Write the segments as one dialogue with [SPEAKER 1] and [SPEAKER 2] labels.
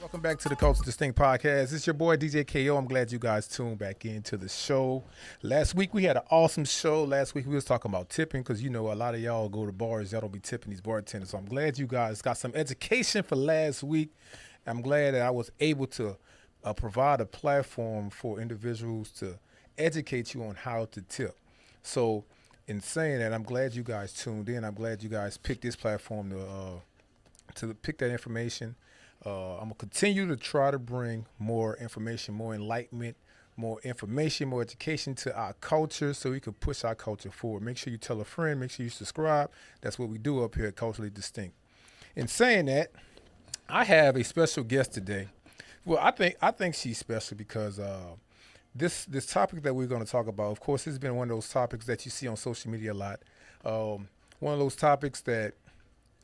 [SPEAKER 1] Welcome back to the Culture Distinct Podcast. It's your boy DJ KO. I'm glad you guys tuned back into the show. Last week we had an awesome show. Last week we was talking about tipping because you know a lot of y'all go to bars, y'all don't be tipping these bartenders. So I'm glad you guys got some education for last week. I'm glad that I was able to provide a platform for individuals to educate you on how to tip. So in saying that, I'm glad you guys tuned in. I'm glad you guys picked this platform to pick that information. I'm going to continue to try to bring more information, more enlightenment, more information, more education to our culture so we can push our culture forward. Make sure you tell a friend. Make sure you subscribe. That's what we do up here at Culturally Distinct. In saying that, I have a special guest today. Well, I think she's special because this topic that we're going to talk about, of course, has been one of those topics that you see on social media a lot. One of those topics that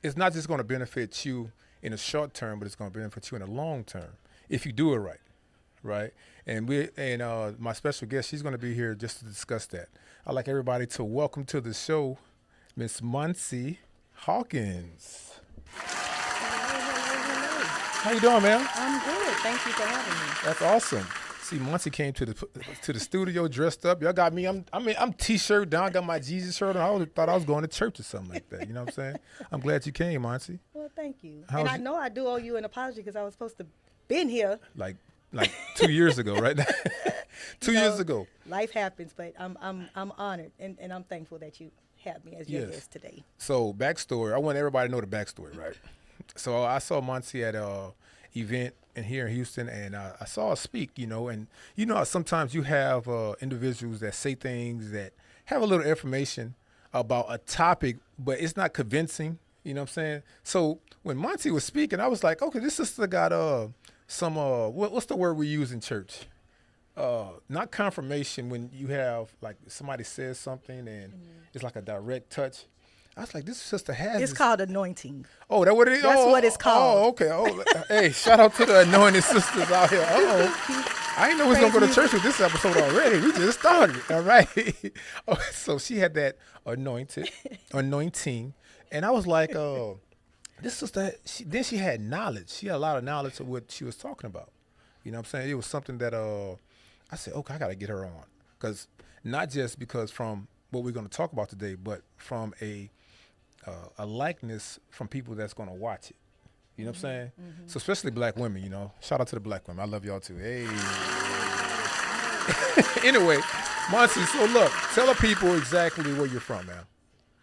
[SPEAKER 1] is not just going to benefit you in the short term, but it's going to benefit you in the long term if you do it right? And my special guest, she's going to be here just to discuss that. I'd like everybody to welcome to the show Miss Moncy Hawkins. How you doing, ma'am?
[SPEAKER 2] I'm good. Thank you for having me.
[SPEAKER 1] That's awesome. See, Muncie came to the studio dressed up. Y'all got me. I'm t-shirt down. I got my Jesus shirt on. I thought I was going to church or something like that. You know what I'm saying? I'm glad you came, Muncie.
[SPEAKER 2] Well, thank you. And I know I do owe you an apology because I was supposed to been here
[SPEAKER 1] like 2 years ago, right? 2 years ago.
[SPEAKER 2] Life happens, but I'm honored and I'm thankful that you have me as your guest today.
[SPEAKER 1] So backstory. I want everybody to know the backstory, right? So I saw Muncie at a event here in Houston, and I saw her speak, and how sometimes you have individuals that say things that have a little information about a topic, but it's not convincing, you know what I'm saying? So when Muncie was speaking, I was like, okay, this sister got some, what's the word we use in church? Not confirmation when you have, like, somebody says something and it's like a direct touch. I was like, this sister has
[SPEAKER 2] It's called anointing.
[SPEAKER 1] Oh, that what it is?
[SPEAKER 2] That's what it's called.
[SPEAKER 1] Oh, okay. Oh, hey, shout out to the anointed sisters out here. I didn't know we was going to go to church with this episode already. We just started. All right. So she had that anointing. And I was like, this sister, she had knowledge. She had a lot of knowledge of what she was talking about. You know what I'm saying? It was something that I said, okay, I got to get her on. Because not just because from what we're going to talk about today, but from a likeness from people that's going to watch it. You know what I'm saying? Mm-hmm. So especially black women, Shout out to the black women. I love y'all too. Hey. Anyway, Moncy, so look, tell the people exactly where you're from, man.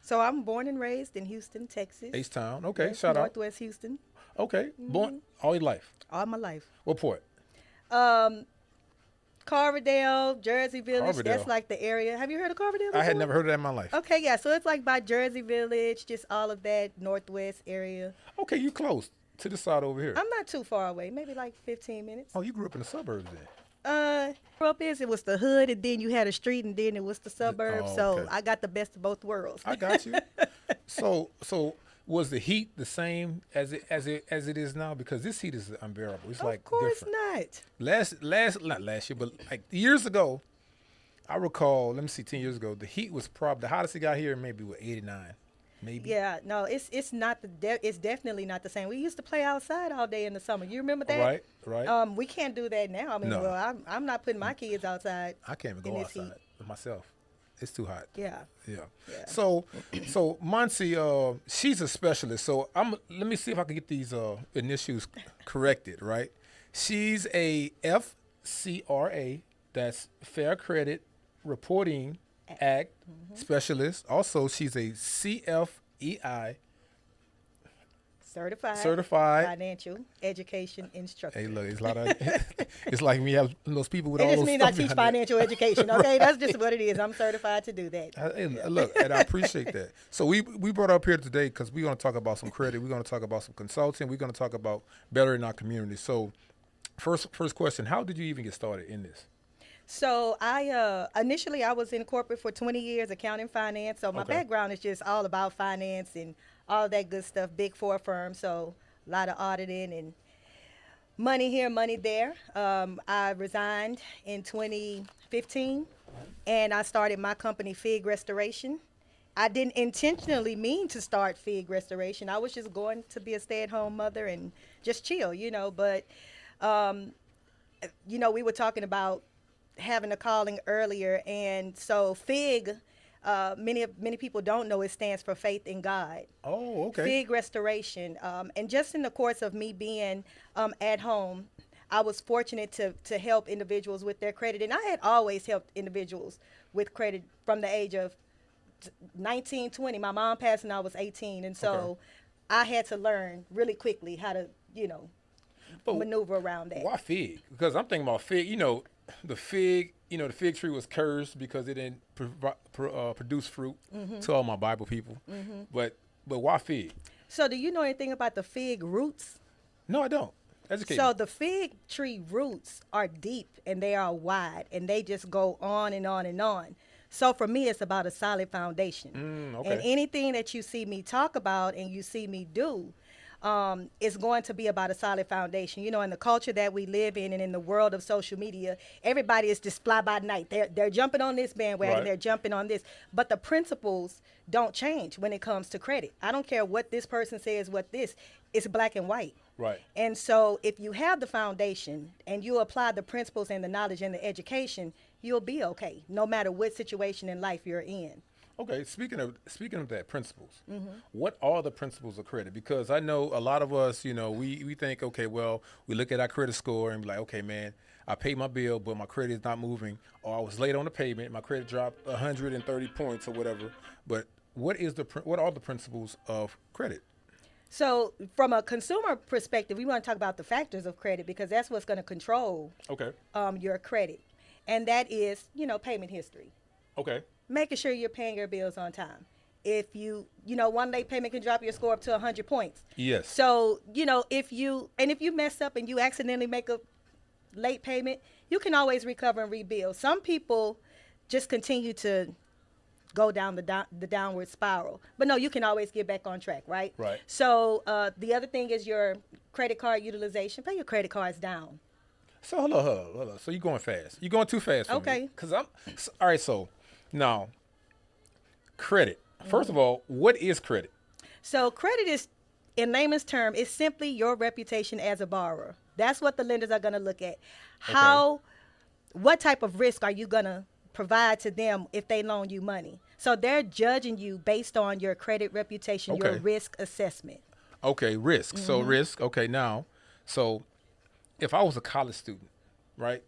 [SPEAKER 2] So I'm born and raised in Houston, Texas.
[SPEAKER 1] H-Town. Okay,
[SPEAKER 2] yes,
[SPEAKER 1] shout out.
[SPEAKER 2] Northwest Houston.
[SPEAKER 1] Okay, born all your life?
[SPEAKER 2] All my life.
[SPEAKER 1] What port?
[SPEAKER 2] Carverdale, Jersey Village. That's like the area. Have you heard of Carverdale before?
[SPEAKER 1] I had never heard of that in my life.
[SPEAKER 2] Okay, yeah. So it's like by Jersey Village, just all of that Northwest area.
[SPEAKER 1] Okay, you close to the side over here.
[SPEAKER 2] I'm not too far away. Maybe like 15 minutes.
[SPEAKER 1] Oh, you grew up in the suburbs then?
[SPEAKER 2] Grew up it was the hood, and then you had a street, and then it was the suburbs.
[SPEAKER 1] Oh, okay.
[SPEAKER 2] So I got the best of both worlds.
[SPEAKER 1] I got you. So was the heat the same as it is now? Because this heat is unbearable. It's like different.
[SPEAKER 2] Of course
[SPEAKER 1] not. Not last year, but like years ago, I recall. Let me see, 10 years ago, the heat was probably the hottest it got here. Maybe with 89, maybe.
[SPEAKER 2] Yeah, no, it's not it's definitely not the same. We used to play outside all day in the summer. You remember that?
[SPEAKER 1] Right.
[SPEAKER 2] We can't do that now. I mean,
[SPEAKER 1] No.
[SPEAKER 2] well, I'm not putting my kids outside.
[SPEAKER 1] I can't even go outside with myself. It's too hot.
[SPEAKER 2] Yeah.
[SPEAKER 1] So Moncy, she's a specialist. So let me see if I can get these initials corrected. Right? She's a FCRA, that's Fair Credit Reporting Act specialist. Also, she's a CFEI certified
[SPEAKER 2] financial education instructor.
[SPEAKER 1] Hey, look, it's a lot of. It's like me have those people with all those.
[SPEAKER 2] It just means I teach financial education. Okay, that's just what it is. I'm certified to do that.
[SPEAKER 1] Hey, look, and I appreciate that. So we brought her up here today because we're going to talk about some credit. We're going to talk about some consulting. We're going to talk about bettering our community. So, first question: how did you even get started in this?
[SPEAKER 2] So I initially I was in corporate for 20 years, accounting, finance. So my background is just all about finance and all that good stuff, big four firms. So a lot of auditing and money here, money there. I resigned in 2015, and I started my company, Fig Restoration. I didn't intentionally mean to start FIG Restoration. I was just going to be a stay-at-home mother and just chill, But, we were talking about having a calling earlier, and so FIG, many people don't know, it stands for Faith in God.
[SPEAKER 1] Oh, okay.
[SPEAKER 2] FIG Restoration, and just in the course of me being at home, I was fortunate to help individuals with their credit, and I had always helped individuals with credit from the age of 19, 20. My mom passed when I was 18, and so I had to learn really quickly how to, maneuver around that.
[SPEAKER 1] Why fig? Because I'm thinking about fig. The fig tree was cursed because it didn't produce fruit to all my Bible people. But why fig?
[SPEAKER 2] So do you know anything about the fig roots?
[SPEAKER 1] No, I don't. Educate
[SPEAKER 2] So
[SPEAKER 1] me.
[SPEAKER 2] the fig tree roots are deep and they are wide and they just go on and on and on. So for me, it's about a solid foundation. And anything that you see me talk about and you see me do, is going to be about a solid foundation. In the culture that we live in and in the world of social media, everybody is just fly by night. They're jumping on this bandwagon, they're jumping on this. But the principles don't change when it comes to credit. I don't care what this person says, it's black and white.
[SPEAKER 1] Right.
[SPEAKER 2] And so if you have the foundation and you apply the principles and the knowledge and the education, you'll be okay, no matter what situation in life you're in.
[SPEAKER 1] Okay, speaking of that, principles. What are the principles of credit? Because I know a lot of us, we think, okay, well, we look at our credit score and be like, okay, man, I paid my bill, but my credit is not moving, or I was late on the payment, my credit dropped 130 points or whatever. But what are the principles of credit?
[SPEAKER 2] So from a consumer perspective, we want to talk about the factors of credit because that's what's going to control your credit. And that is, payment history.
[SPEAKER 1] Okay.
[SPEAKER 2] Making sure you're paying your bills on time. If you one late payment can drop your score up to 100 points.
[SPEAKER 1] Yes.
[SPEAKER 2] So, if you mess up and you accidentally make a late payment, you can always recover and rebuild. Some people just continue to go down the downward spiral. But no, you can always get back on track, right?
[SPEAKER 1] Right.
[SPEAKER 2] So the other thing is your credit card utilization. Pay your credit cards down.
[SPEAKER 1] So hold on. So you're going fast. You're going too fast for me. Because all right, so now, credit. First of all, what is credit?
[SPEAKER 2] So credit is, in layman's term, is simply your reputation as a borrower. That's what the lenders are going to look at. What type of risk are you going to provide to them if they loan you money? So they're judging you based on your credit reputation, your risk assessment.
[SPEAKER 1] Okay, risk. So risk. Okay, now, so if I was a college student, right?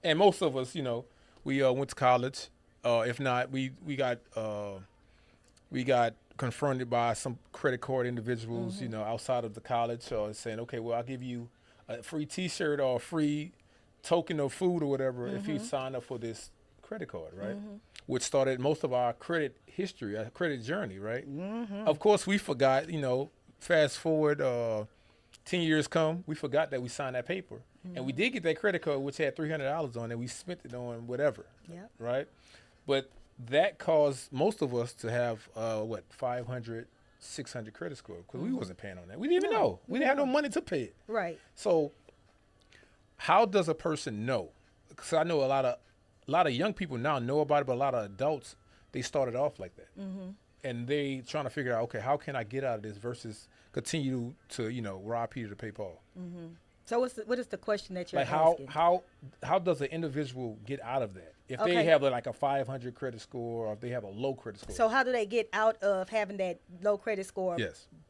[SPEAKER 1] And most of us, we went to college. If not, we got confronted by some credit card individuals, outside of the college, saying, okay, well, I'll give you a free T-shirt or a free token of food or whatever if you sign up for this credit card, right? Which started most of our credit history, our credit journey, right? Of course, we forgot, fast forward 10 years come, we forgot that we signed that paper. And we did get that credit card, which had $300 on it. We spent it on whatever, right? But that caused most of us to have, 500, 600 credit score because we wasn't paying on that. We didn't even know. We didn't have no money to pay it.
[SPEAKER 2] Right.
[SPEAKER 1] So how does a person know? Because I know a lot of young people now know about it, but a lot of adults, they started off like that. And they trying to figure out, okay, how can I get out of this versus continue to, rob Peter to pay Paul?
[SPEAKER 2] So what is the question that you're
[SPEAKER 1] like
[SPEAKER 2] asking?
[SPEAKER 1] How does an individual get out of that? If they have like a 500 credit score or if they have a low credit score.
[SPEAKER 2] So how do they get out of having that low credit score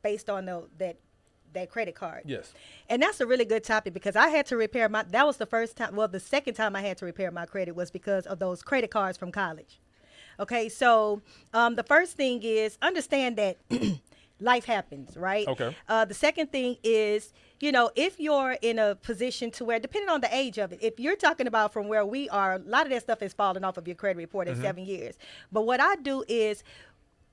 [SPEAKER 2] based on that credit card?
[SPEAKER 1] Yes.
[SPEAKER 2] And that's a really good topic because I had to repair that was the second time I had to repair my credit was because of those credit cards from college. Okay, so the first thing is understand that life happens, right?
[SPEAKER 1] Okay.
[SPEAKER 2] The second thing is, if you're in a position to where, depending on the age of it, if you're talking about from where we are, a lot of that stuff is falling off of your credit report in 7 years. But what I do is,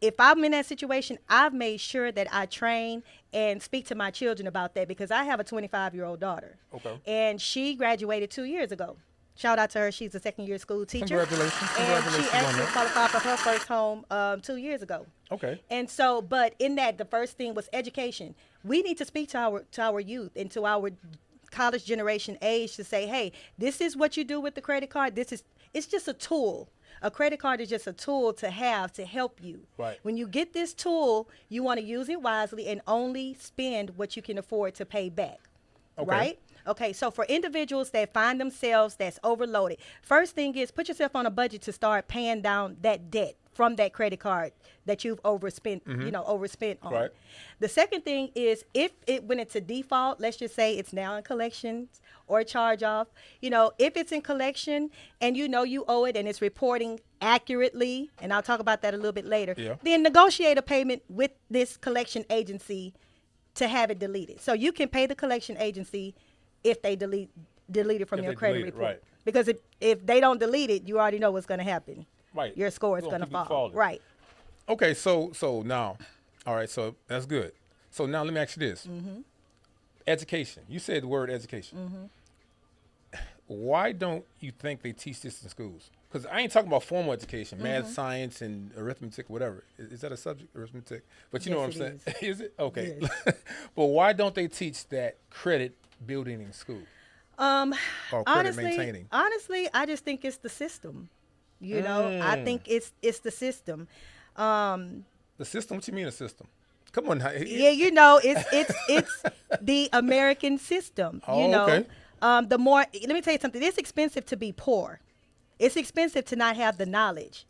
[SPEAKER 2] if I'm in that situation, I've made sure that I train and speak to my children about that because I have a 25-year-old daughter.
[SPEAKER 1] Okay.
[SPEAKER 2] And she graduated 2 years ago. Shout out to her. She's a second-year school teacher.
[SPEAKER 1] Congratulations.
[SPEAKER 2] And she actually qualified for her first home 2 years ago.
[SPEAKER 1] Okay.
[SPEAKER 2] And so, but in that, the first thing was education. We need to speak to our youth and to our college generation age to say, hey, this is what you do with the credit card. It's just a tool. A credit card is just a tool to have to help you.
[SPEAKER 1] Right.
[SPEAKER 2] When you get this tool, you want to use it wisely and only spend what you can afford to pay back.
[SPEAKER 1] Okay.
[SPEAKER 2] Right? Okay, so for individuals that find themselves that's overloaded, first thing is put yourself on a budget to start paying down that debt from that credit card that you've overspent on.
[SPEAKER 1] Right.
[SPEAKER 2] The second thing is when it's a default, let's just say it's now in collections or a charge off, if it's in collection and you owe it and it's reporting accurately, and I'll talk about that a little bit later, then negotiate a payment with this collection agency to have it deleted. So you can pay the collection agency if they delete it from your credit report.
[SPEAKER 1] Right.
[SPEAKER 2] Because if they don't delete it, you already know what's going to happen.
[SPEAKER 1] Right.
[SPEAKER 2] Your score is going to fall. Right.
[SPEAKER 1] Okay, so now, all right, so that's good. So now let me ask you this. Education. You said the word education. Why don't you think they teach this in schools? Because I ain't talking about formal education, math, science, and arithmetic, whatever. Is that a subject, arithmetic? But you know what I'm saying. Is it? Okay. Yes. But why don't they teach that credit building in school? Or credit maintaining?
[SPEAKER 2] Honestly, I just think it's the system. I think it's the system.
[SPEAKER 1] The system? What you mean a system? Come on.
[SPEAKER 2] It's the American system.
[SPEAKER 1] Okay.
[SPEAKER 2] Let me tell you something. It's expensive to be poor. It's expensive to not have the knowledge.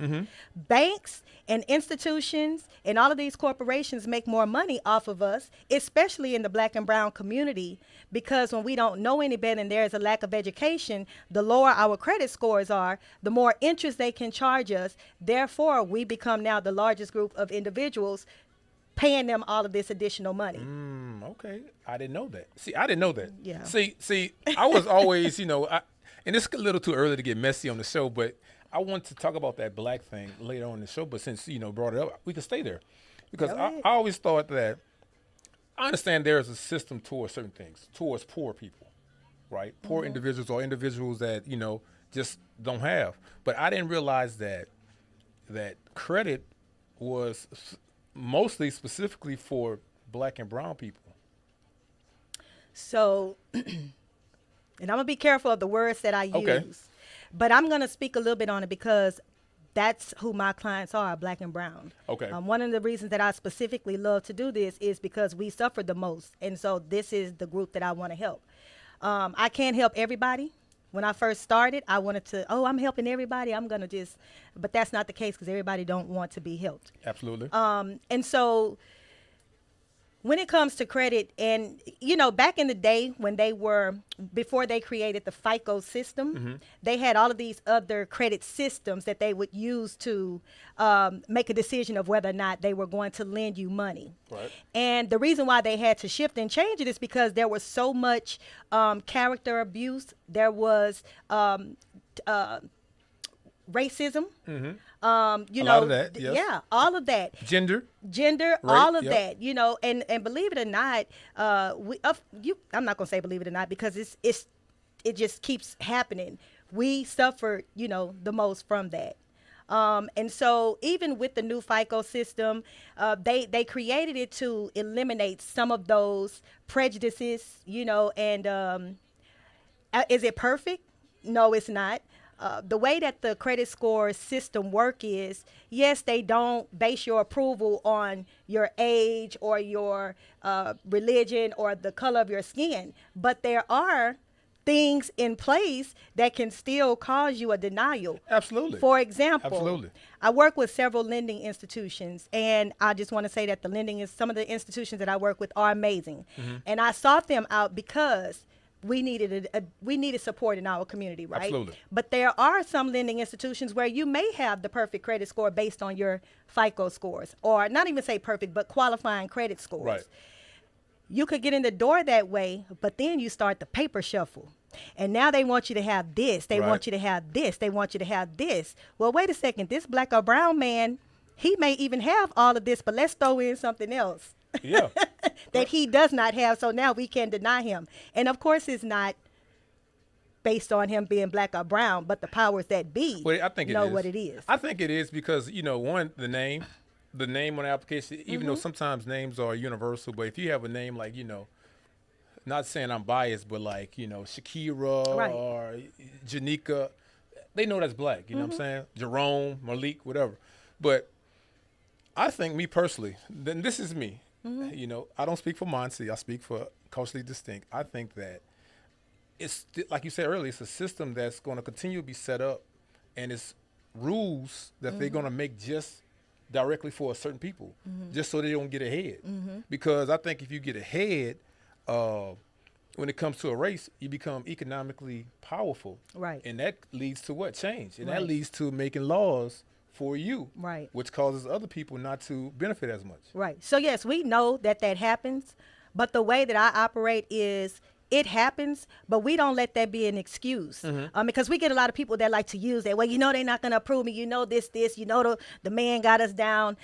[SPEAKER 2] Banks and institutions and all of these corporations make more money off of us, especially in the black and brown community, because when we don't know any better and there is a lack of education, the lower our credit scores are, the more interest they can charge us. Therefore, we become now the largest group of individuals paying them all of this additional money.
[SPEAKER 1] Okay. I didn't know that. See, I didn't know that.
[SPEAKER 2] Yeah.
[SPEAKER 1] See, I was always, and it's a little too early to get messy on the show, but I want to talk about that black thing later on in the show. But since, brought it up, we can stay there. Because I always thought that, I understand there is a system towards certain things, towards poor people, right? Poor individuals or individuals that, just don't have. But I didn't realize that credit was mostly specifically for black and brown people.
[SPEAKER 2] So, and I'm going to be careful of the words that I use, but I'm going to speak a little bit on it because that's who my clients are, black and brown.
[SPEAKER 1] Okay.
[SPEAKER 2] One of the reasons that I specifically love to do this is because we suffer the most. And so this is the group that I want to help. I can't help everybody. When I first started, I wanted to, I'm helping everybody. I'm going to but that's not the case because everybody don't want to be helped.
[SPEAKER 1] Absolutely.
[SPEAKER 2] And so when it comes to credit, and, back in the day when before they created the FICO system, they had all of these other credit systems that they would use to make a decision of whether or not they were going to lend you money.
[SPEAKER 1] Right.
[SPEAKER 2] And the reason why they had to shift and change it is because there was so much character abuse. There was racism.
[SPEAKER 1] A lot of that, yes.
[SPEAKER 2] Yeah, all of that.
[SPEAKER 1] Gender,
[SPEAKER 2] rape, all of that, and believe it or not, I'm not gonna say believe it or not because it just keeps happening. We suffered, the most from that. And so even with the new FICO system, they created it to eliminate some of those prejudices, and is it perfect? No, it's not. The way that the credit score system work is, yes, they don't base your approval on your age or your religion or the color of your skin, but there are things in place that can still cause you a denial.
[SPEAKER 1] Absolutely.
[SPEAKER 2] For example,
[SPEAKER 1] absolutely.
[SPEAKER 2] I work with several lending institutions, and I just want to say that some of the institutions that I work with are amazing. And I sought them out because we needed support in our community, right?
[SPEAKER 1] Absolutely.
[SPEAKER 2] But there are some lending institutions where you may have the perfect credit score based on your FICO scores, or not even say perfect, but qualifying credit scores.
[SPEAKER 1] Right.
[SPEAKER 2] You could get in the door that way, but then you start the paper shuffle. And now they want you to have this. They want you to have this. They want you to have this. Well, wait a second. This black or brown man, he may even have all of this, but let's throw in something else.
[SPEAKER 1] Yeah.
[SPEAKER 2] that he does not have, so now we can deny him. And of course it's not based on him being black or brown, but the powers that be
[SPEAKER 1] I think
[SPEAKER 2] know what it is.
[SPEAKER 1] I think it is because, one, the name on the application, even though sometimes names are universal, but if you have a name like, not saying I'm biased, but like, Shakira or Janika, they know that's black. You know what I'm saying? Jerome, Malik, whatever. But I think, me personally, then this is me. You know, I don't speak for Moncy. I speak for Culturally Distinct. I think that it's, like you said earlier, it's a system that's going to continue to be set up, and it's rules that they're going to make just directly for certain people, just so they don't get ahead. Because I think if you get ahead, when it comes to a race, you become economically powerful.
[SPEAKER 2] Right.
[SPEAKER 1] And that leads to what? Change. And
[SPEAKER 2] Right.
[SPEAKER 1] that leads to making laws for you.
[SPEAKER 2] Right.
[SPEAKER 1] Which causes other people not to benefit as much.
[SPEAKER 2] Right. So, yes, we know that happens, but the way that I operate is it happens, but we don't let that be an excuse. Because we get a lot of people that like to use that. Well, you know, they're not going to approve me. You know, this, you know, the man got us down.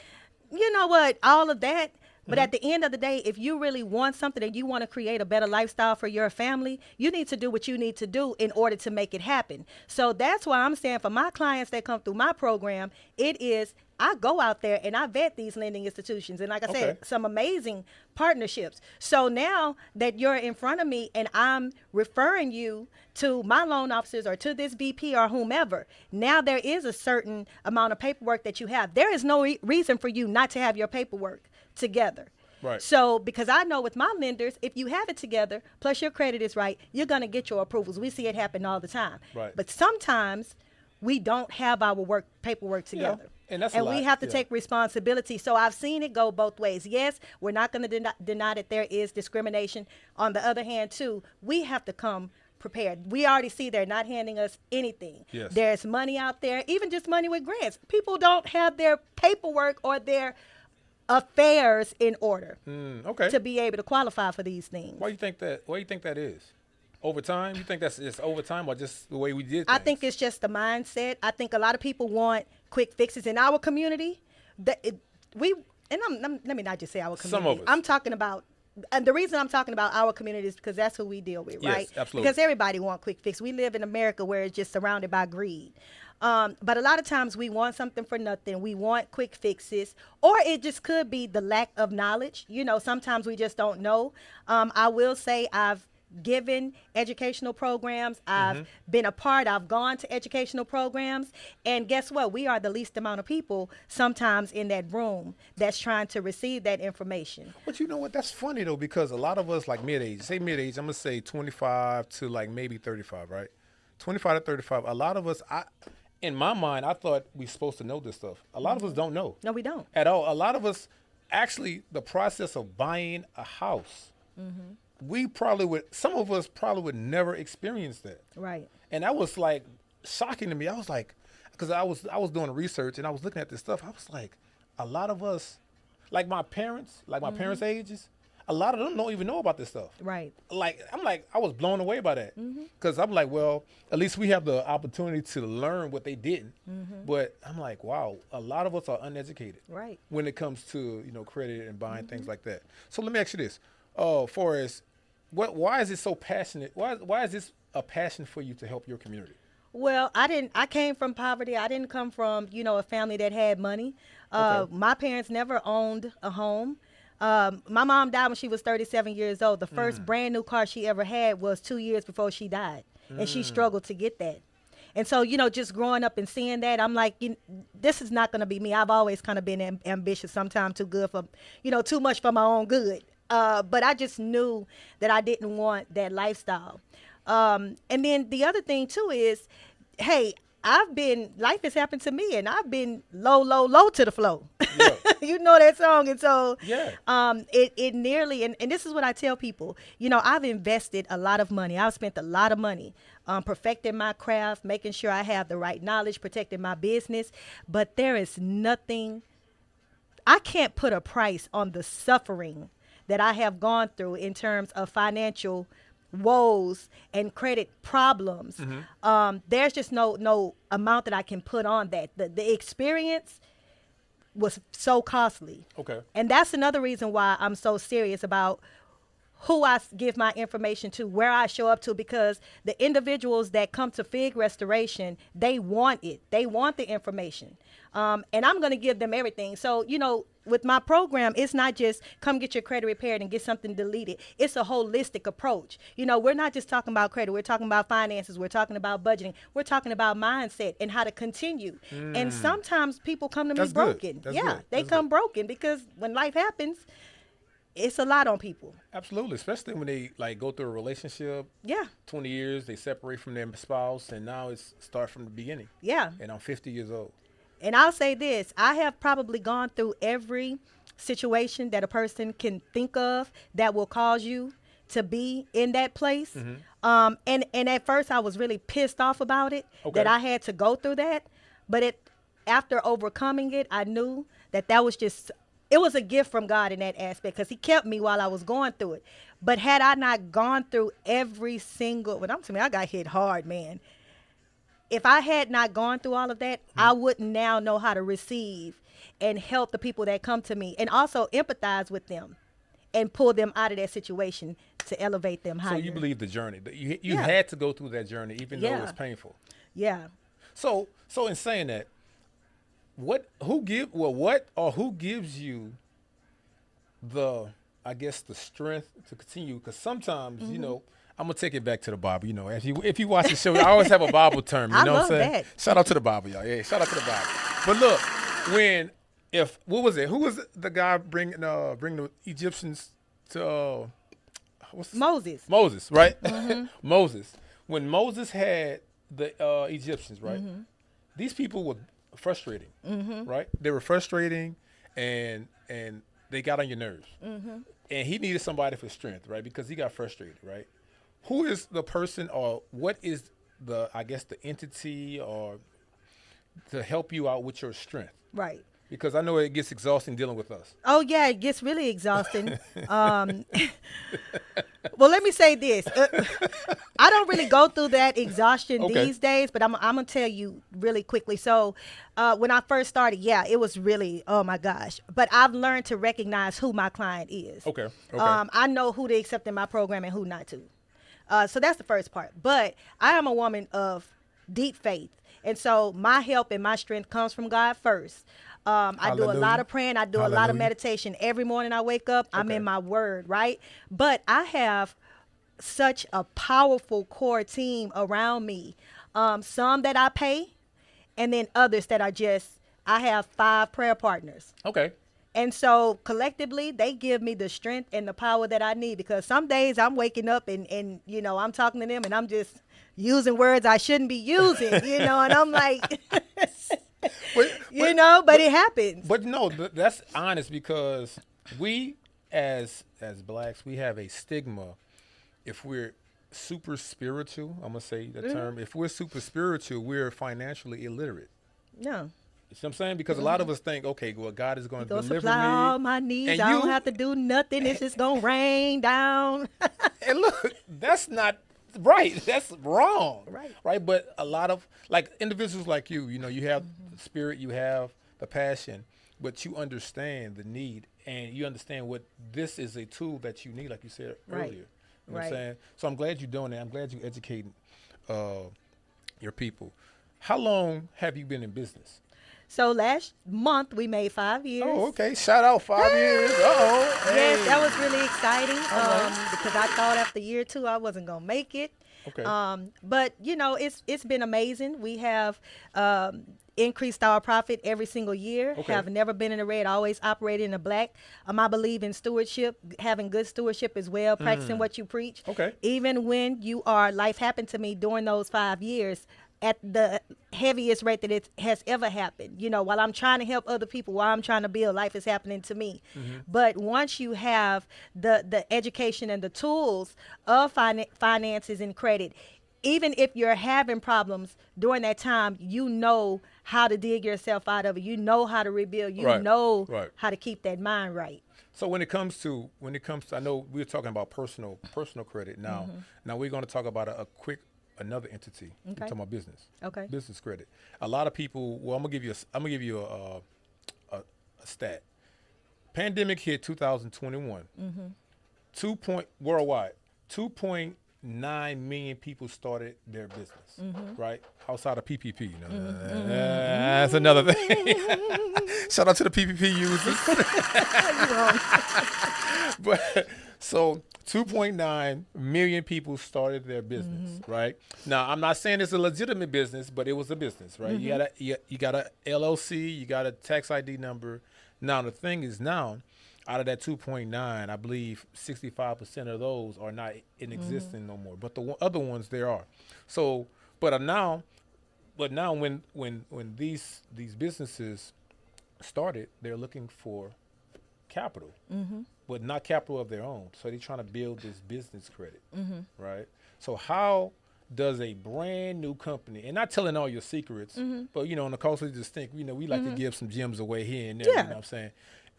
[SPEAKER 2] You know what? All of that. But at the end of the day, if you really want something and you want to create a better lifestyle for your family, you need to do what you need to do in order to make it happen. So that's why I'm saying for my clients that come through my program, it is I go out there and I vet these lending institutions. And like I said, some amazing partnerships. So now that you're in front of me and I'm referring you to my loan officers or to this VP or whomever, now there is a certain amount of paperwork that you have. There is no reason for you not to have your paperwork together.
[SPEAKER 1] Right.
[SPEAKER 2] So because I know with my lenders, if you have it together, plus your credit is right, you're going to get your approvals. We see it happen all the time.
[SPEAKER 1] Right.
[SPEAKER 2] But sometimes we don't have our paperwork together.
[SPEAKER 1] And that's
[SPEAKER 2] and
[SPEAKER 1] a lot.
[SPEAKER 2] We have to take responsibility. So I've seen it go both ways. Yes, we're not going to deny that there is discrimination. On the other hand, too, we have to come prepared. We already see they're not handing us anything.
[SPEAKER 1] Yes.
[SPEAKER 2] There's money out there, even just money with grants. People don't have their paperwork or their affairs in order to be able to qualify for these things.
[SPEAKER 1] Why do you think that is? Over time? You think that's just over time or just the way we did things?
[SPEAKER 2] I think it's just the mindset. I think a lot of people want quick fixes in our community. Let me not just say our community.
[SPEAKER 1] Some of us.
[SPEAKER 2] I'm talking about, and the reason I'm talking about our community is because that's who we deal with, right?
[SPEAKER 1] Yes, absolutely.
[SPEAKER 2] Because everybody wants quick fix. We live in America where it's just surrounded by greed. But a lot of times we want something for nothing. We want quick fixes, or it just could be the lack of knowledge. You know, sometimes we just don't know. I will say I've given educational programs. I've gone to educational programs. And guess what? We are the least amount of people sometimes in that room that's trying to receive that information.
[SPEAKER 1] But you know what? That's funny, though, because a lot of us, like mid-age, I'm going to say 25 to like maybe 35, right? 25 to 35. A lot of us, in my mind, I thought we were supposed to know this stuff. A lot of us don't know.
[SPEAKER 2] No, we don't.
[SPEAKER 1] At all. A lot of us, actually, the process of buying a house, some of us probably would never experience that.
[SPEAKER 2] Right.
[SPEAKER 1] And that was like shocking to me. I was like, because I was doing research and I was looking at this stuff. I was like, a lot of us, like my parents' ages, a lot of them don't even know about this stuff.
[SPEAKER 2] Right.
[SPEAKER 1] I was blown away by that. Because I'm like, well, at least we have the opportunity to learn what they didn't. But I'm like, wow, a lot of us are uneducated.
[SPEAKER 2] Right.
[SPEAKER 1] When it comes to, credit and buying things like that. So let me ask you this. Forrest, why is it so passionate? Why is this a passion for you to help your community?
[SPEAKER 2] Well, I came from poverty. I didn't come from, a family that had money. My parents never owned a home. My mom died when she was 37 years old. The first brand new car she ever had was 2 years before she died. And she struggled to get that. And so, just growing up and seeing that, I'm like, this is not going to be me. I've always kind of been ambitious, sometimes too good for, too much for my own good. But I just knew that I didn't want that lifestyle. And then the other thing, too, is, hey, life has happened to me, and I've been low to the flow. Yeah. You know that song. And so it nearly, and this is what I tell people, I've invested a lot of money. I've spent a lot of money perfecting my craft, making sure I have the right knowledge, protecting my business. But there is nothing, I can't put a price on the suffering that I have gone through in terms of financial woes and credit problems. There's just no amount that I can put on that. The experience was so costly.
[SPEAKER 1] Okay.
[SPEAKER 2] And that's another reason why I'm so serious about who I give my information to, where I show up to, because the individuals that come to Fig Restoration, they want it. They want the information. And I'm going to give them everything. So, with my program, it's not just come get your credit repaired and get something deleted. It's a holistic approach. We're not just talking about credit. We're talking about finances. We're talking about budgeting. We're talking about mindset and how to continue. And sometimes people come to me broken. They come broken because when life happens, it's a lot on people.
[SPEAKER 1] Absolutely, especially when they go through a relationship. 20 years, they separate from their spouse, and now it's start from the beginning. And I'm 50 years old.
[SPEAKER 2] And I'll say this, I have probably gone through every situation that a person can think of that will cause you to be in that place. And at first I was really pissed off about it, that I had to go through that. But after overcoming it, I knew that was just, it was a gift from God in that aspect, because he kept me while I was going through it. But had I not gone through every single, when I'm telling you, I got hit hard, man. If I had not gone through all of that, I wouldn't now know how to receive and help the people that come to me, and also empathize with them and pull them out of that situation to elevate them higher.
[SPEAKER 1] So you believe the journey. You had to go through that journey, even though it was painful. So in saying that, who gives you the strength to continue? Because sometimes, I'm gonna take it back to the Bible. If you watch the show, I always have a Bible term. You know what I'm saying?
[SPEAKER 2] That.
[SPEAKER 1] Shout out to the Bible, y'all. Yeah, shout out to the Bible. But look, what was it? Who was the guy bring the Egyptians to
[SPEAKER 2] Moses?
[SPEAKER 1] Moses, right? Moses. When Moses had the Egyptians, right? These people were frustrating, right? They were frustrating, and they got on your nerves. And he needed somebody for strength, right? Because he got frustrated, right? Who is the person, or what is the entity, or to help you out with your strength?
[SPEAKER 2] Right.
[SPEAKER 1] Because I know it gets exhausting dealing with us.
[SPEAKER 2] Oh, yeah, it gets really exhausting. Well, let me say this. I don't really go through that exhaustion these days, but I'm going to tell you really quickly. So when I first started, it was really, oh, my gosh. But I've learned to recognize who my client is.
[SPEAKER 1] Okay.
[SPEAKER 2] I know who to accept in my program and who not to. So that's the first part. But I am a woman of deep faith. And so my help and my strength comes from God first. I do a lot of praying. I do a lot of meditation. Every morning I wake up, I'm in my word, right? But I have such a powerful core team around me. Some that I pay, and then others that are I have 5 prayer partners.
[SPEAKER 1] Okay.
[SPEAKER 2] And so collectively, they give me the strength and the power that I need, because some days I'm waking up and I'm talking to them and I'm just using words I shouldn't be using, and I'm like, but it happens.
[SPEAKER 1] But no, that's honest, because we as blacks, we have a stigma. If we're super spiritual, I'm going to say the term, if we're super spiritual, we're financially illiterate.
[SPEAKER 2] No.
[SPEAKER 1] You see what I'm saying? Because a lot of us think, okay, well, God is going to deliver me.
[SPEAKER 2] Supply all my needs. I don't have to do nothing. It's just going to rain down.
[SPEAKER 1] And look, that's not right. That's wrong. Right. But a lot of, individuals like you have the spirit, you have the passion, but you understand the need, and you understand what this is a tool that you need, like you said earlier. You know what I'm saying? So I'm glad you're doing that. I'm glad you're educating your people. How long have you been in business?
[SPEAKER 2] So last month we made 5 years.
[SPEAKER 1] Oh, okay. Shout out 5 years. Uh-oh. Hey.
[SPEAKER 2] Yes, that was really exciting because I thought after year 2 I wasn't going to make it.
[SPEAKER 1] Okay.
[SPEAKER 2] But, it's been amazing. We have increased our profit every single year.
[SPEAKER 1] Okay.
[SPEAKER 2] Have never been in the red, always operated in the black. I believe in stewardship, having good stewardship as well, practicing what you preach.
[SPEAKER 1] Okay.
[SPEAKER 2] Even when life happened to me during those 5 years, at the heaviest rate that it has ever happened. While I'm trying to help other people, while I'm trying to build, life is happening to me. But once you have the education and the tools of finances and credit, even if you're having problems during that time, you know how to dig yourself out of it. You know how to rebuild. You know how to keep that mind right.
[SPEAKER 1] So when it comes to, I know we're talking about personal credit now. Now we're going to talk about another entity. We're talking about business.
[SPEAKER 2] Okay.
[SPEAKER 1] Business credit. A lot of people. Well, I'm gonna give you a stat. Pandemic hit 2021. worldwide, 2.9 million people started their business, right? Outside of PPP, you know, that's another thing. Shout out to the PPP users. But so 2.9 million people started their business, right? Now, I'm not saying it's a legitimate business, but it was a business, right? You got a LLC, you got a tax ID number. Now, the thing is now, out of that 2.9, I believe 65% of those are not in existence no more. But the other ones, there are. So, but now when these businesses started, they're looking for capital, but not capital of their own. So they're trying to build this business credit, right? So how does a brand new company, and not telling all your secrets, but you know, on the coast we just think, you know, we like to give some gems away here and there. You know what I'm saying?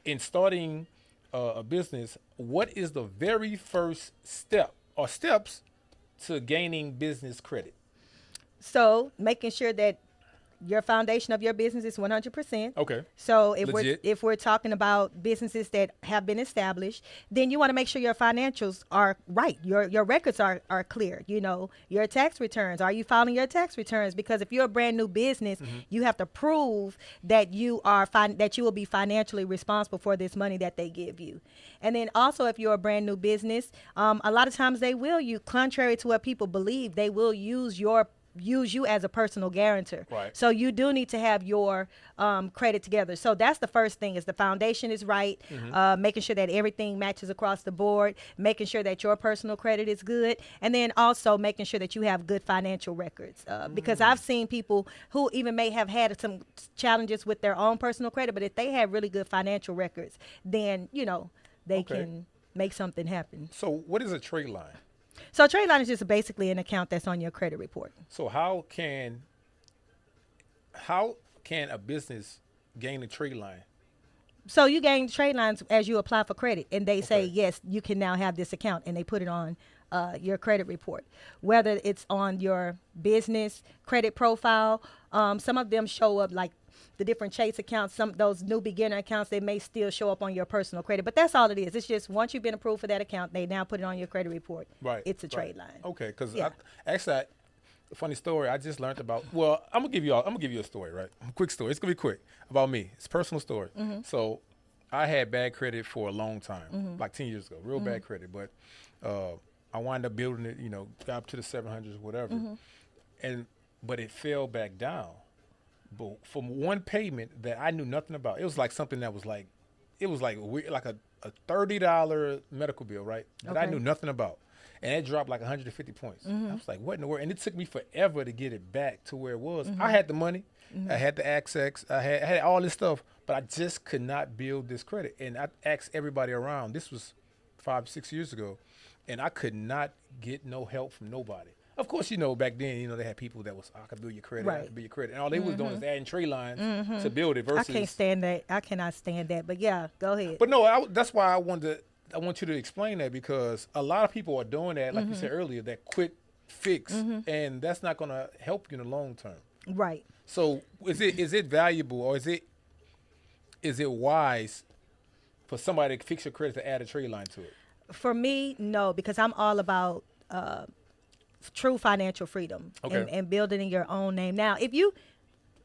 [SPEAKER 1] In starting a business, what is the very first step or steps to gaining business credit?
[SPEAKER 2] So making sure that your foundation of your business is 100%.
[SPEAKER 1] Okay.
[SPEAKER 2] So
[SPEAKER 1] Legit.
[SPEAKER 2] if we're talking about businesses that have been established, then you want to make sure your financials are right. Your records are clear. You know, your tax returns. Are you filing your tax returns? Because if you're a brand new business, you have to prove that you are that you will be financially responsible for this money that they give you. And then also, if you're a brand new business, a lot of times they will, contrary to what people believe, they will use you as a personal guarantor.
[SPEAKER 1] Right.
[SPEAKER 2] So you do need to have your credit together. So that's the first thing, is the foundation is right, making sure that everything matches across the board, making sure that your personal credit is good, and then also making sure that you have good financial records. Because I've seen people who even may have had some challenges with their own personal credit, but if they have really good financial records, then, you know, they can make something happen.
[SPEAKER 1] So what is a trade line?
[SPEAKER 2] So a trade line is just basically an account that's on your credit report.
[SPEAKER 1] So how can a business gain a trade line?
[SPEAKER 2] So you gain trade lines as you apply for credit, and they say, yes, you can now have this account, and they put it on your credit report. Whether it's on your business credit profile, some of them show up like the different Chase accounts, some those new beginner accounts, they may still show up on your personal credit. But that's all it is. It's just once you've been approved for that account, they now put it on your credit report.
[SPEAKER 1] Right.
[SPEAKER 2] It's a trade line.
[SPEAKER 1] Okay, because actually, a funny story I just learned about. Well, I'm gonna give you a story, right? A quick story. It's gonna be quick about me. It's a personal story. So I had bad credit for a long time, like 10 years ago, real bad credit. But I wound up building it, you know, got up to the 700s, whatever, but it fell back down. But from one payment that I knew nothing about, it was like something that was like, it was like weird, like a $30 medical bill, right? That I knew nothing about. And it dropped like 150 points. I was like, what in the world? And it took me forever to get it back to where it was. I had the money. I had the access. I had all this stuff, but I just could not build this credit. And I asked everybody around. This was 5-6 years ago. And I could not get no help from nobody. Of course, you know, back then, you know, they had people that was, I could build your credit, I could build your credit. And all they was doing is adding trade lines to build it versus.
[SPEAKER 2] I can't stand that. I cannot stand that. But yeah, go ahead.
[SPEAKER 1] But no, that's why I want you to explain that, because a lot of people are doing that, like you said earlier, that quick fix, and that's not going to help you in the long term.
[SPEAKER 2] Right.
[SPEAKER 1] So is it valuable, or is it wise for somebody to fix your credit to add a trade line to it?
[SPEAKER 2] For me, no, because I'm all about true financial freedom and building in your own name. Now,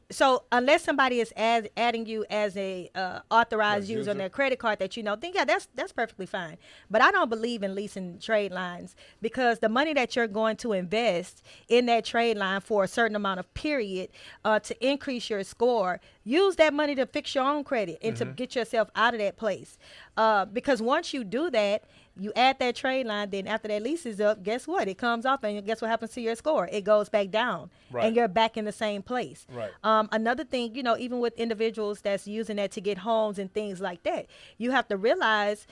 [SPEAKER 2] so unless somebody is adding you as a authorized user on their credit card that you know, then yeah, that's perfectly fine. But I don't believe in leasing trade lines, because the money that you're going to invest in that trade line for a certain amount of period to increase your score, use that money to fix your own credit and to get yourself out of that place. Because once you do that, you add that trade line, then after that lease is up, guess what? It comes off, and guess what happens to your score? It goes back down, and you're back in the same place.
[SPEAKER 1] Right.
[SPEAKER 2] Another thing, you know, even with individuals that's using that to get homes and things like that, you have to realize,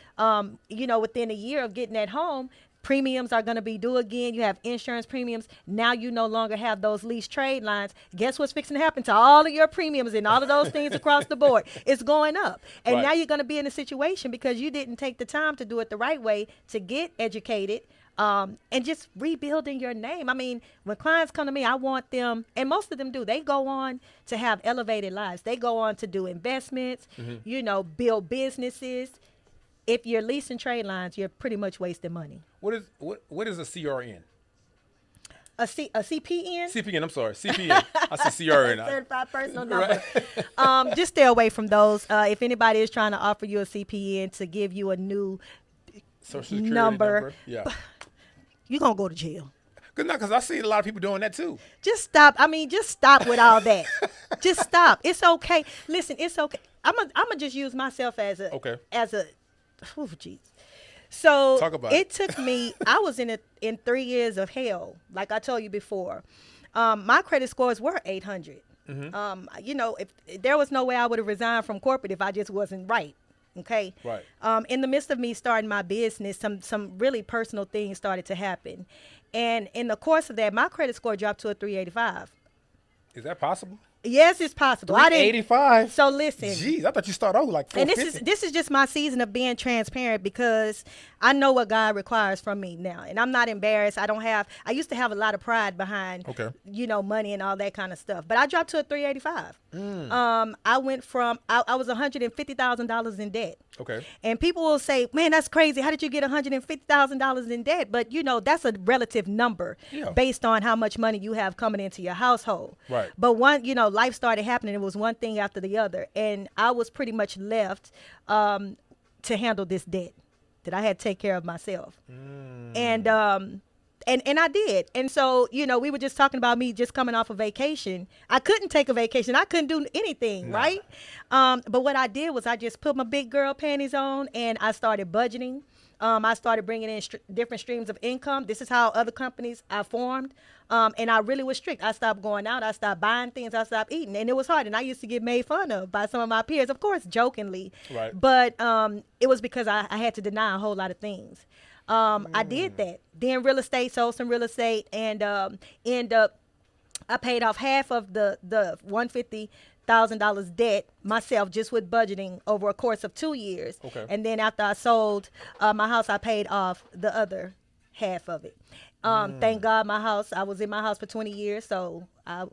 [SPEAKER 2] you know, within a year of getting that home, premiums are going to be due again. You have insurance premiums. Now you no longer have those lease trade lines. Guess what's fixing to happen to all of your premiums and all of those things across the board? It's going up. And now you're going to be in a situation because you didn't take the time to do it the right way, to get educated, and just rebuilding your name. I mean, when clients come to me, I want them, and most of them do, they go on to have elevated lives. They go on to do investments, you know, build businesses. if you're leasing trade lines, you're pretty much wasting money.
[SPEAKER 1] What is a CRN?
[SPEAKER 2] A CPN?
[SPEAKER 1] CPN, I'm sorry. CPN. I said CRN.
[SPEAKER 2] Certified personal number. Just stay away from those. If anybody is trying to offer you a CPN to give you a new
[SPEAKER 1] Social Security
[SPEAKER 2] number,
[SPEAKER 1] yeah.
[SPEAKER 2] you're going to go to jail.
[SPEAKER 1] Because I see a lot of people doing that too.
[SPEAKER 2] Just stop. Just stop with all that. Just stop. It's okay. Listen, it's okay. I'm gonna just use myself as a, oh, jeez. So
[SPEAKER 1] talk about
[SPEAKER 2] it took me, I was in 3 years of hell, like I told you before. My credit scores were 800. If there was no way I would have resigned from corporate if I just wasn't right. Okay.
[SPEAKER 1] Right.
[SPEAKER 2] In the midst of me starting my business, some really personal things started to happen. And in the course of that, my credit score dropped to a 385.
[SPEAKER 1] Is that possible?
[SPEAKER 2] Yes, it's possible.
[SPEAKER 1] 385.
[SPEAKER 2] So listen.
[SPEAKER 1] Jeez, I thought you started out like 450.
[SPEAKER 2] And this is just my season of being transparent because I know what God requires from me now, and I'm not embarrassed. I used to have a lot of pride behind, money and all that kind of stuff. But I dropped to a 385. I went from I was $150,000 in debt.
[SPEAKER 1] Okay.
[SPEAKER 2] And people will say, "Man, that's crazy. How did you get $150,000 in debt?" But that's a relative number based on how much money you have coming into your household.
[SPEAKER 1] Right.
[SPEAKER 2] But life started happening. It was one thing after the other, and I was pretty much left to handle this debt that I had to take care of myself. And I did. And so, we were just talking about me just coming off a vacation. I couldn't take a vacation. I couldn't do anything, right? But what I did was I just put my big girl panties on and I started budgeting. I started bringing in different streams of income. This is how other companies I formed. And I really was strict. I stopped going out. I stopped buying things. I stopped eating. And it was hard. And I used to get made fun of by some of my peers, of course, jokingly.
[SPEAKER 1] Right.
[SPEAKER 2] But it was because I had to deny a whole lot of things. I did that. Then real estate, sold some real estate, and I paid off half of the $150,000 debt myself just with budgeting over a course of 2 years.
[SPEAKER 1] Okay.
[SPEAKER 2] And then after I sold my house, I paid off the other half of it. Thank God I was in my house for 20 years, so I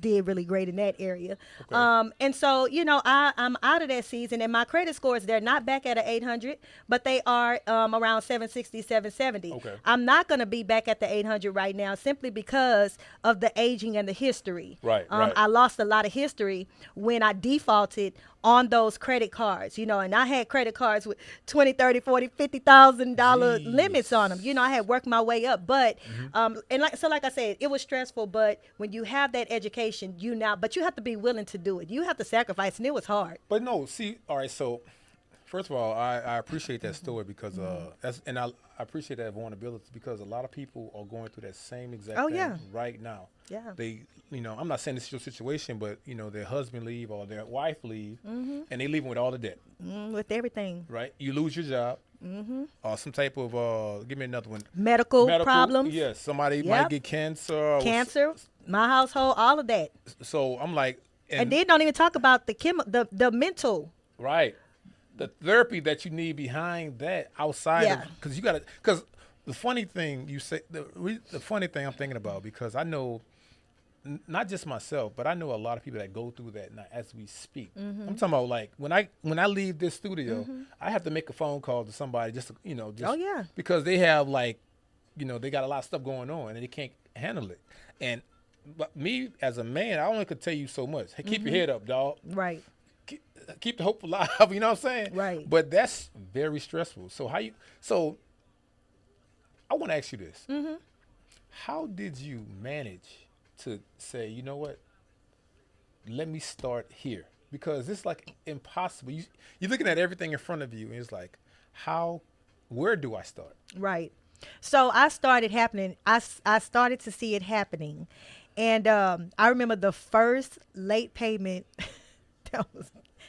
[SPEAKER 2] did really great in that area. Okay. And so, I'm out of that season, and my credit scores, they're not back at an 800, but they are around 760, 770.
[SPEAKER 1] Okay.
[SPEAKER 2] I'm not going to be back at the 800 right now simply because of the aging and the history.
[SPEAKER 1] Right.
[SPEAKER 2] I lost a lot of history when I defaulted on those credit cards, and I had credit cards with $20, $30, $40, $50,000 limits on them. I had worked my way up, but like I said, it was stressful. But when you have that education, but you have to be willing to do it. You have to sacrifice, and it was hard.
[SPEAKER 1] But no, see, all right. So first of all, I appreciate that story because I appreciate that vulnerability because a lot of people are going through that same exact thing right now.
[SPEAKER 2] Yeah.
[SPEAKER 1] They, I'm not saying this is your situation, but their husband leave or their wife leave, and they leave them with all the debt.
[SPEAKER 2] With everything.
[SPEAKER 1] Right. You lose your job. Or some type of give me another one.
[SPEAKER 2] Medical problems.
[SPEAKER 1] Yes. Somebody might get cancer.
[SPEAKER 2] Cancer. My household. All of that.
[SPEAKER 1] So I'm like,
[SPEAKER 2] and then don't even talk about the mental.
[SPEAKER 1] Right. The therapy that you need behind that outside because the funny thing you say the funny thing I'm thinking about because I know not just myself but I know a lot of people that go through that now as we speak. I'm talking about like when I leave this studio I have to make a phone call to somebody just because they have like they got a lot of stuff going on and they can't handle it. And but me as a man I only could tell you so much. Hey, keep your head up, dog.
[SPEAKER 2] Right.
[SPEAKER 1] Keep the hope alive, you know what I'm saying?
[SPEAKER 2] Right.
[SPEAKER 1] But that's very stressful. So I want to ask you this. How did you manage to say, you know what, let me start here? Because it's like impossible. You're looking at everything in front of you and it's like, where do I start? Right.
[SPEAKER 2] So I started to see it happening. And I remember the first late payment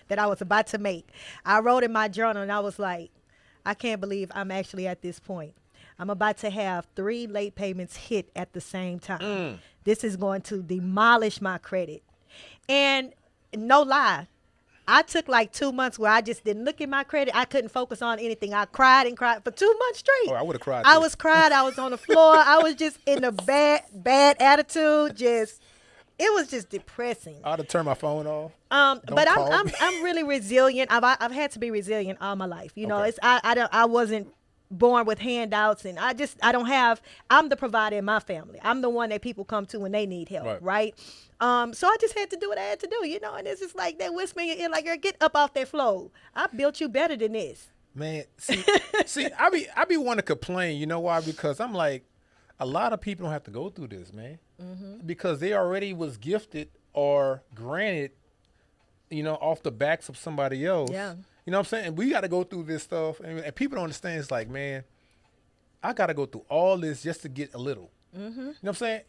[SPEAKER 2] that I was about to make. I wrote in my journal and I was like, I can't believe I'm actually at this point. I'm about to have 3 late payments hit at the same time. This is going to demolish my credit. And no lie, I took like 2 months where I just didn't look at my credit. I couldn't focus on anything. I cried and cried for 2 months straight.
[SPEAKER 1] Oh, I would have cried.
[SPEAKER 2] I was on the floor. I was just in a bad attitude, just it was just depressing.
[SPEAKER 1] I ought to turn my phone off.
[SPEAKER 2] But I'm really resilient. I've had to be resilient all my life. You know, I wasn't born with handouts, and I'm the provider in my family. I'm the one that people come to when they need help, right? So I just had to do what I had to do, you know, and it's just like that whisper in your ear, like, girl, get up off that floor. I built you better than this.
[SPEAKER 1] Man, see, I be wanting to complain, you know why? Because I'm like, a lot of people don't have to go through this, man, because they already was gifted or granted, you know, off the backs of somebody else.
[SPEAKER 2] Yeah.
[SPEAKER 1] You know what I'm saying? And we got to go through this stuff, and people don't understand. It's like, man, I got to go through all this just to get a little. You know what I'm saying?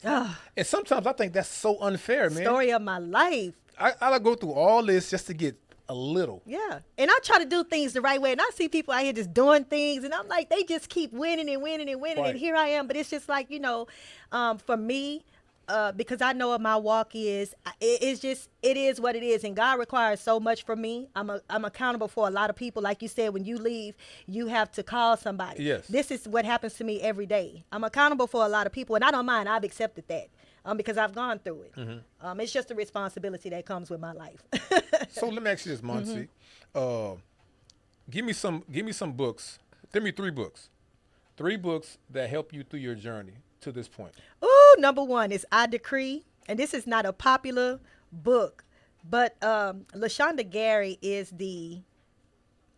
[SPEAKER 1] And sometimes I think that's so unfair, man.
[SPEAKER 2] Story of my life.
[SPEAKER 1] I go through all this just to get a little.
[SPEAKER 2] Yeah. And I try to do things the right way. And I see people out here just doing things. And I'm like, they just keep winning and winning and winning. Right. And here I am. But it's just like, you know, for me, because I know what my walk is, it is what it is. And God requires so much from me. I'm accountable for a lot of people. Like you said, when you leave, you have to call somebody.
[SPEAKER 1] Yes.
[SPEAKER 2] This is what happens to me every day. I'm accountable for a lot of people. And I don't mind. I've accepted that. Because I've gone through it. It's just a responsibility that comes with my life.
[SPEAKER 1] So let me ask you this, Moncy. Give me some books. Give me 3 books. 3 books that help you through your journey to this point.
[SPEAKER 2] Ooh, number 1 is I Decree. And this is not a popular book, but LaShonda Gary is the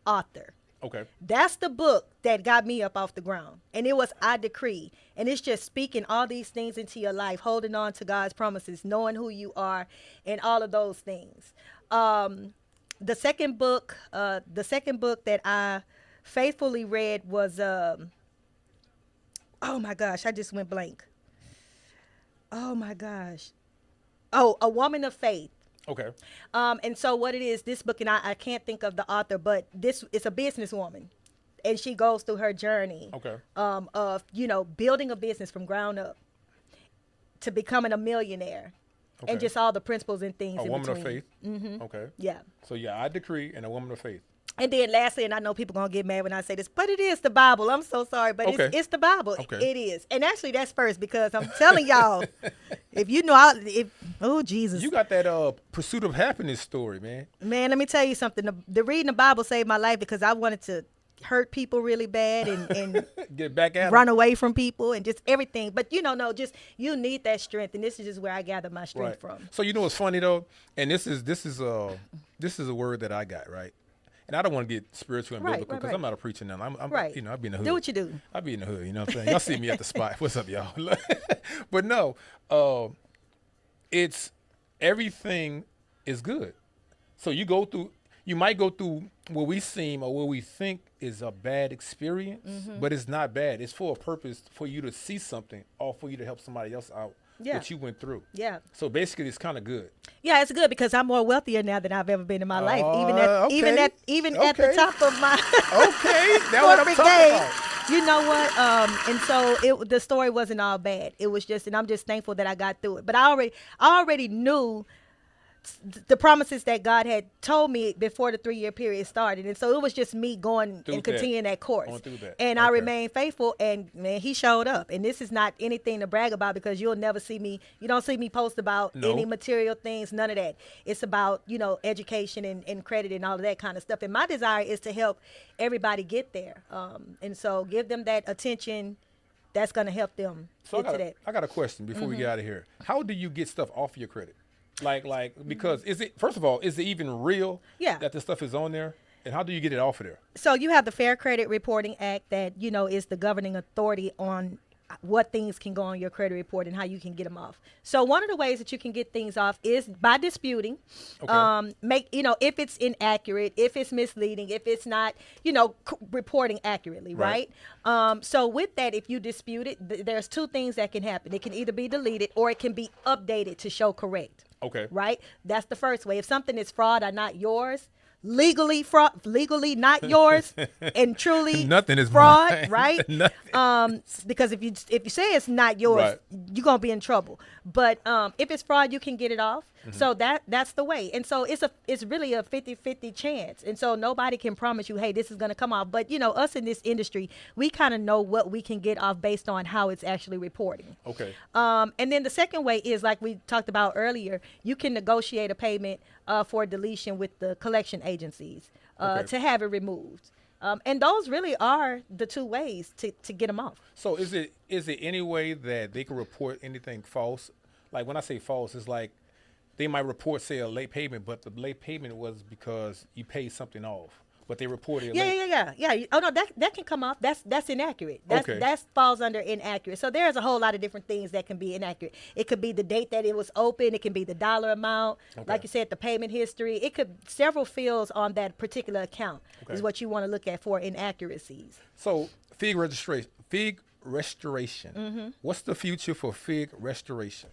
[SPEAKER 2] author.
[SPEAKER 1] Okay.
[SPEAKER 2] That's the book that got me up off the ground. And it was I Decree. And it's just speaking all these things into your life, holding on to God's promises, knowing who you are, and all of those things. The second book that I faithfully read was, oh my gosh, I just went blank. Oh my gosh. Oh, A Woman of Faith.
[SPEAKER 1] Okay.
[SPEAKER 2] And so what it is, this book, and I can't think of the author, but this is a businesswoman, and she goes through her journey of, you know, building a business from ground up to becoming a millionaire, and just all the principles and things in between. A Woman of Faith.
[SPEAKER 1] Mm-hmm. Okay.
[SPEAKER 2] Yeah.
[SPEAKER 1] So yeah, I Decree and A Woman of Faith.
[SPEAKER 2] And then lastly, and I know people going to get mad when I say this, but it is the Bible. I'm so sorry, but it's the Bible. Okay. It is. And actually, that's first, because I'm telling y'all, if you know, oh, Jesus.
[SPEAKER 1] You got that Pursuit of Happiness story, man.
[SPEAKER 2] Man, let me tell you something. The reading the Bible saved my life, because I wanted to hurt people really bad and
[SPEAKER 1] get back at
[SPEAKER 2] run away from people and just everything. But, you know, you need that strength. And this is just where I gather my strength from. So,
[SPEAKER 1] you know what's funny, though? And this is a word that I got, right? And I don't want to get spiritual and biblical, because I'm not a preacher now. I'm you know, I be in the hood.
[SPEAKER 2] Do what you do.
[SPEAKER 1] I be in the hood, you know what I'm saying? Y'all see me at the spot. What's up, y'all? But no, it's everything is good. So you might go through what we seem or what we think is a bad experience, but it's not bad. It's for a purpose, for you to see something or for you to help somebody else out. What you went through. Yeah. So basically, it's kind of good.
[SPEAKER 2] Yeah, it's good, because I'm more wealthier now than I've ever been in my life. Even at the top of my corporate game. You know what? And so the story wasn't all bad. It was just, and I'm just thankful that I got through it. But I already knew the promises that God had told me before the 3-year period started. And so it was just me going and continuing that course. And I remained faithful, and man, he showed up. And this is not anything to brag about, because you don't see me post about any material things, none of that. It's about, you know, education and credit and all of that kind of stuff. And my desire is to help everybody get there. And so give them that attention that's going to help them get to that.
[SPEAKER 1] I got a question before we get out of here. How do you get stuff off your credit? Like, because first of all, is it even real that the stuff is on there? And how do you get it off of there?
[SPEAKER 2] So you have the Fair Credit Reporting Act that, you know, is the governing authority on what things can go on your credit report and how you can get them off. So one of the ways that you can get things off is by disputing. If it's inaccurate, if it's misleading, if it's not, you know, reporting accurately, right? So with that, if you dispute it, there's 2 things that can happen. It can either be deleted or it can be updated to show correct.
[SPEAKER 1] Okay.
[SPEAKER 2] Right? That's the first way. If something is fraud or not yours, legally not yours, and truly
[SPEAKER 1] nothing is
[SPEAKER 2] fraud,
[SPEAKER 1] mine.
[SPEAKER 2] Right? Because if you say it's not yours, you're gonna be in trouble. But if it's fraud, you can get it off. So that's the way. And so it's really a 50-50 chance. And so nobody can promise you, hey, this is going to come off. But, us in this industry, we kind of know what we can get off based on how it's actually reporting.
[SPEAKER 1] Okay.
[SPEAKER 2] And then the second way is, like we talked about earlier, you can negotiate a payment for deletion with the collection agencies to have it removed. And those really are the two ways to get them off.
[SPEAKER 1] So is it any way that they can report anything false? Like when I say false, it's like they might report, say, a late payment, but the late payment was because you paid something off. But they reported it late.
[SPEAKER 2] Yeah. Oh no, that can come off. That's inaccurate. That falls under inaccurate. So there's a whole lot of different things that can be inaccurate. It could be the date that it was open. It can be the dollar amount. Like you said, the payment history. It could several fields on that particular account is what you want to look at for inaccuracies.
[SPEAKER 1] So FIG restoration. What's the future for FIG restoration?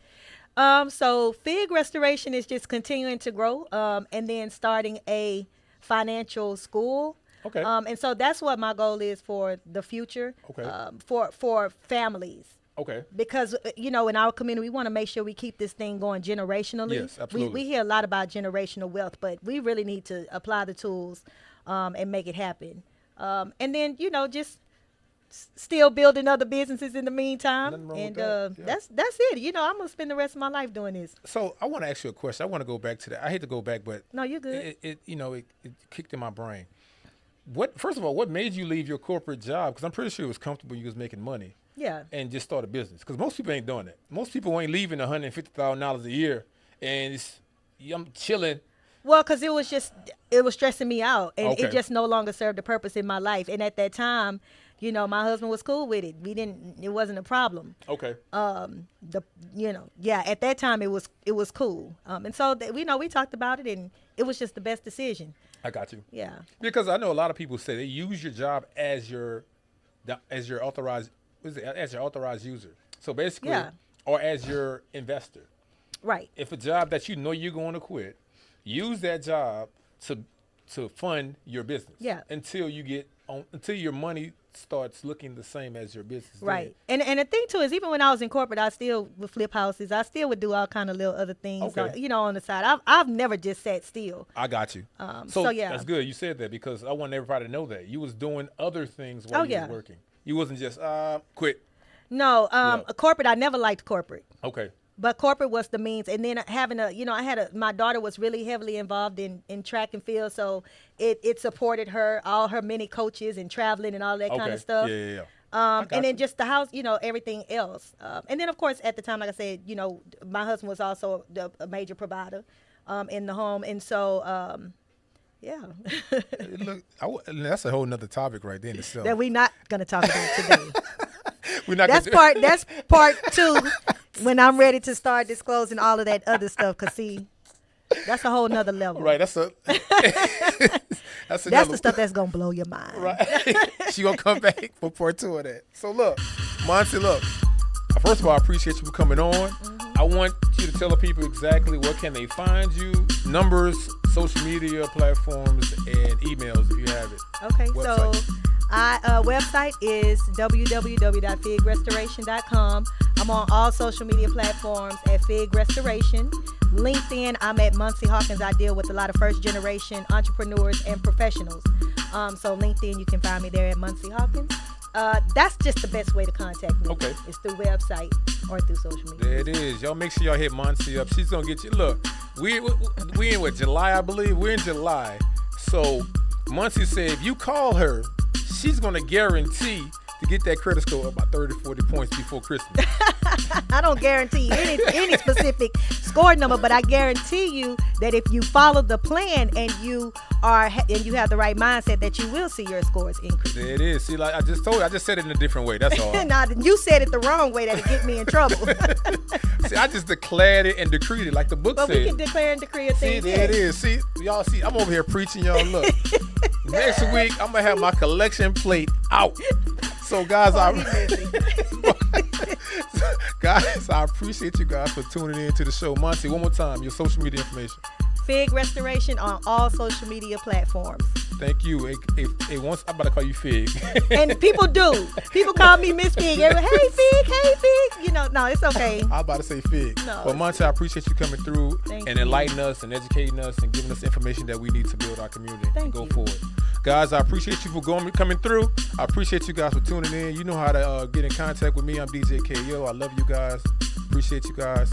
[SPEAKER 2] So FIG restoration is just continuing to grow, and then starting a financial school.
[SPEAKER 1] Okay.
[SPEAKER 2] And so that's what my goal is for the future.
[SPEAKER 1] Okay.
[SPEAKER 2] For families.
[SPEAKER 1] Okay.
[SPEAKER 2] Because in our community, we want to make sure we keep this thing going generationally.
[SPEAKER 1] Yes, absolutely.
[SPEAKER 2] We hear a lot about generational wealth, but we really need to apply the tools and make it happen. And then just still building other businesses in the meantime.
[SPEAKER 1] Nothing wrong
[SPEAKER 2] And
[SPEAKER 1] with that.
[SPEAKER 2] that's it. I'm gonna spend the rest of my life doing this.
[SPEAKER 1] So I want to ask you a question. I want to go back to that. I hate to go back, but
[SPEAKER 2] No, you're good.
[SPEAKER 1] it kicked in my brain. First of all, what made you leave your corporate job? Because I'm pretty sure it was comfortable. You was making money.
[SPEAKER 2] Yeah.
[SPEAKER 1] And just start a business. Because most people ain't doing that. Most people ain't leaving $150,000 a year and I'm chilling.
[SPEAKER 2] Well, because it was stressing me out, and
[SPEAKER 1] Okay.
[SPEAKER 2] it just no longer served a purpose in my life. And at that time, my husband was cool with it. It wasn't a problem.
[SPEAKER 1] Okay.
[SPEAKER 2] At that time it was cool. And so we talked about it, and it was just the best decision.
[SPEAKER 1] I got you.
[SPEAKER 2] Yeah.
[SPEAKER 1] Because I know a lot of people say they use your job as your authorized user. So basically, or as your investor.
[SPEAKER 2] Right.
[SPEAKER 1] If a job that you're going to quit, use that job to fund your business.
[SPEAKER 2] Yeah.
[SPEAKER 1] Until your money starts looking the same as your business.
[SPEAKER 2] Right. And the thing too is, even when I was in corporate, I still would flip houses. I still would do all kind of little other things, on the side. I've never just sat still.
[SPEAKER 1] I got you.
[SPEAKER 2] So yeah.
[SPEAKER 1] That's good. You said that because I want everybody to know that you was doing other things while you was working. You wasn't just quit.
[SPEAKER 2] No, corporate. I never liked corporate.
[SPEAKER 1] Okay.
[SPEAKER 2] But corporate was the means, and then having my daughter was really heavily involved in track and field, so it supported her, all her many coaches and traveling and all that kind of stuff.
[SPEAKER 1] Yeah.
[SPEAKER 2] And then just the house, everything else. And then of course at the time, like I said, my husband was also a major provider in the home, and so yeah.
[SPEAKER 1] Look, that's a whole nother topic right there in itself.
[SPEAKER 2] That we're not gonna talk about today.
[SPEAKER 1] We're not.
[SPEAKER 2] That's part 2. When I'm ready to start disclosing all of that other stuff, because see, that's a whole nother level.
[SPEAKER 1] Right. That's
[SPEAKER 2] the stuff that's gonna blow your mind.
[SPEAKER 1] Right. She gonna come back for part 2 of that. So look, Moncy, first of all, I appreciate you for coming on. I want you to tell the people exactly where can they find you, numbers, social media platforms, and emails if you have it.
[SPEAKER 2] Okay.
[SPEAKER 1] Website.
[SPEAKER 2] So website is www.figrestoration.com. I'm on all social media platforms at Fig Restoration. LinkedIn, I'm at Moncy Hawkins. I deal with a lot of first generation entrepreneurs and professionals. So LinkedIn, you can find me there at Moncy Hawkins. That's just the best way to contact me.
[SPEAKER 1] Okay.
[SPEAKER 2] It's through website or through social media.
[SPEAKER 1] There it is. Y'all make sure y'all hit Moncy up. She's gonna get you. Look, we in July, I believe. We're in July. So Moncy said if you call her, she's gonna guarantee to get that credit score up by 30, 40 points before Christmas.
[SPEAKER 2] I don't guarantee any specific score number, but I guarantee you that if you follow the plan and you have the right mindset, that you will see your scores increase.
[SPEAKER 1] There it is. See, like I just told you, I just said it in a different way. That's all.
[SPEAKER 2] Now, you said it the wrong way. That'll get me in trouble.
[SPEAKER 1] See, I just declared it and decreed it like the book
[SPEAKER 2] but
[SPEAKER 1] said.
[SPEAKER 2] We can declare and decree a thing.
[SPEAKER 1] See, there it is. See, y'all see, I'm over here preaching, y'all. Look, next week, I'm going to have my collection plate out. So, guys, I appreciate you guys for tuning in to the show. Moncy, one more time, your social media information.
[SPEAKER 2] Fig Restoration on all social media platforms.
[SPEAKER 1] Thank you. Once I'm about to call you Fig.
[SPEAKER 2] And people do. People call me Miss Fig. Hey Fig, hey Fig. You know, no, it's okay.
[SPEAKER 1] I was about to say Fig.
[SPEAKER 2] No.
[SPEAKER 1] But Moncy, I appreciate you coming through
[SPEAKER 2] Thank
[SPEAKER 1] and
[SPEAKER 2] you.
[SPEAKER 1] enlightening us and educating us and giving us information that we need to build our community and
[SPEAKER 2] Thank
[SPEAKER 1] go
[SPEAKER 2] you.
[SPEAKER 1] forward. Guys, I appreciate you for coming through. I appreciate you guys for tuning in. You know how to get in contact with me. I'm DJ KO. I love you guys. Appreciate you guys.